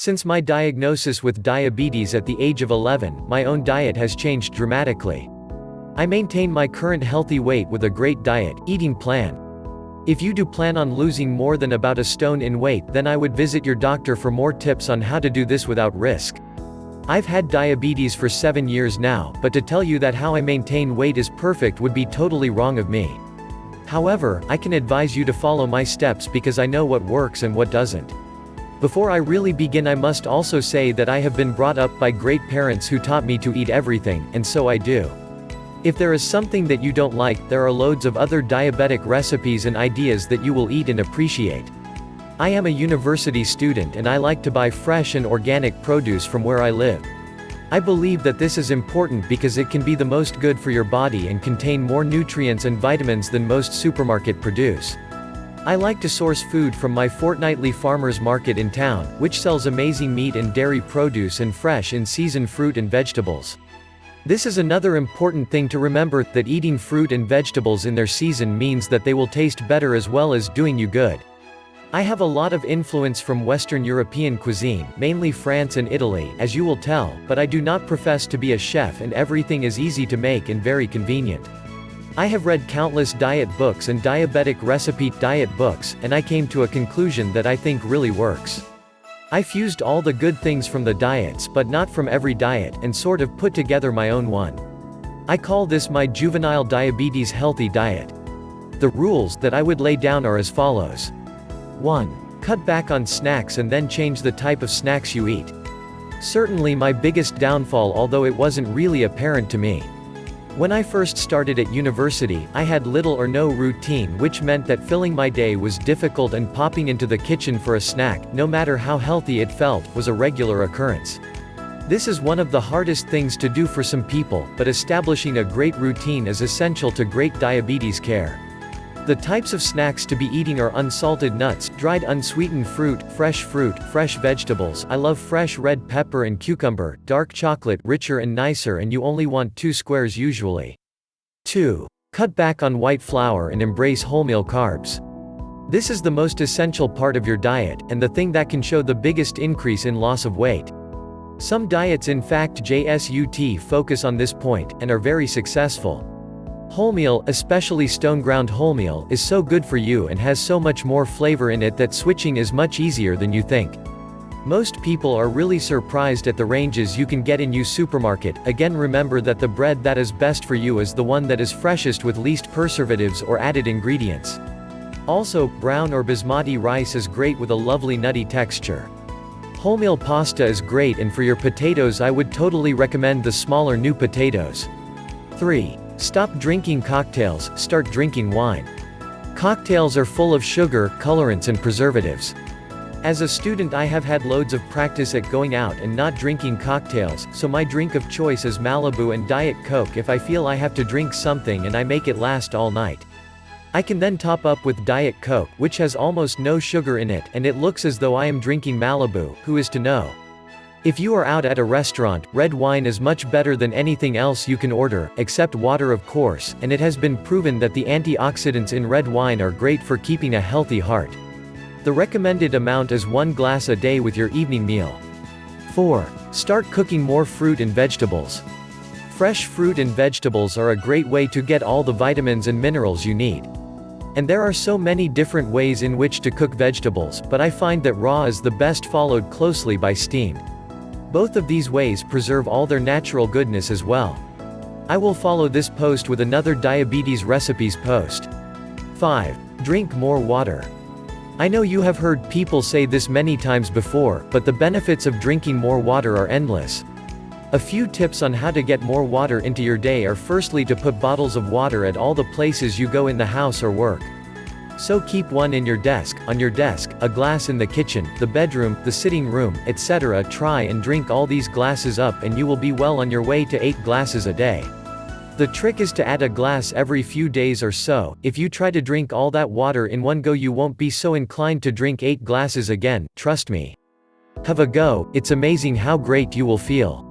Since my diagnosis with diabetes at the age of 11, my own diet has changed dramatically. I maintain my current healthy weight with a great diet, eating plan. If you do plan on losing more than about a stone in weight, then I would visit your doctor for more tips on how to do this without risk. I've had diabetes for 7 years now, but to tell you that how I maintain weight is perfect would be totally wrong of me. However, I can advise you to follow my steps because I know what works and what doesn't. Before I really begin, I must also say that I have been brought up by great parents who taught me to eat everything, and so I do. If there is something that you don't like, there are loads of other diabetic recipes and ideas that you will eat and appreciate. I am a university student and I like to buy fresh and organic produce from where I live. I believe that this is important because it can be the most good for your body and contain more nutrients and vitamins than most supermarket produce. I like to source food from my fortnightly farmers market in town, which sells amazing meat and dairy produce and fresh in-season fruit and vegetables. This is another important thing to remember, that eating fruit and vegetables in their season means that they will taste better as well as doing you good. I have a lot of influence from Western European cuisine, mainly France and Italy, as you will tell, but I do not profess to be a chef and everything is easy to make and very convenient. I have read countless diet books and diabetic recipe diet books, and I came to a conclusion that I think really works. I fused all the good things from the diets but not from every diet, and sort of put together my own one. I call this my juvenile diabetes healthy diet. The rules that I would lay down are as follows. 1. Cut back on snacks and then change the type of snacks you eat. Certainly my biggest downfall, although it wasn't really apparent to me. When I first started at university, I had little or no routine, which meant that filling my day was difficult and popping into the kitchen for a snack, no matter how healthy it felt, was a regular occurrence. This is one of the hardest things to do for some people, but establishing a great routine is essential to great diabetes care. The types of snacks to be eating are unsalted nuts, dried unsweetened fruit, fresh vegetables. I love fresh red pepper and cucumber, dark chocolate, richer and nicer, and you only want 2 squares usually. 2. Cut back on white flour and embrace wholemeal carbs. This is the most essential part of your diet, and the thing that can show the biggest increase in loss of weight. Some diets, in fact just focus on this point, and are very successful. Wholemeal, especially stone-ground wholemeal, is so good for you and has so much more flavor in it that switching is much easier than you think. Most people are really surprised at the ranges you can get in your supermarket. Again, remember that the bread that is best for you is the one that is freshest with least preservatives or added ingredients. Also, brown or basmati rice is great with a lovely nutty texture. Wholemeal pasta is great, and for your potatoes I would totally recommend the smaller new potatoes. 3. Stop drinking cocktails, start drinking wine. Cocktails are full of sugar, colorants and preservatives. As a student I have had loads of practice at going out and not drinking cocktails, so my drink of choice is Malibu and Diet Coke if I feel I have to drink something and I make it last all night. I can then top up with Diet Coke, which has almost no sugar in it, and it looks as though I am drinking Malibu. Who is to know? If you are out at a restaurant, red wine is much better than anything else you can order, except water of course, and it has been proven that the antioxidants in red wine are great for keeping a healthy heart. The recommended amount is 1 glass a day with your evening meal. 4. Start cooking more fruit and vegetables. Fresh fruit and vegetables are a great way to get all the vitamins and minerals you need. And there are so many different ways in which to cook vegetables, but I find that raw is the best, followed closely by steamed. Both of these ways preserve all their natural goodness as well. I will follow this post with another diabetes recipes post. 5. Drink more water. I know you have heard people say this many times before, but the benefits of drinking more water are endless. A few tips on how to get more water into your day are: firstly, to put bottles of water at all the places you go in the house or work. So keep one in your desk, on your desk, a glass in the kitchen, the bedroom, the sitting room, etc. Try and drink all these glasses up and you will be well on your way to 8 glasses a day. The trick is to add a glass every few days or so. If you try to drink all that water in one go, you won't be so inclined to drink 8 glasses again, trust me. Have a go, it's amazing how great you will feel.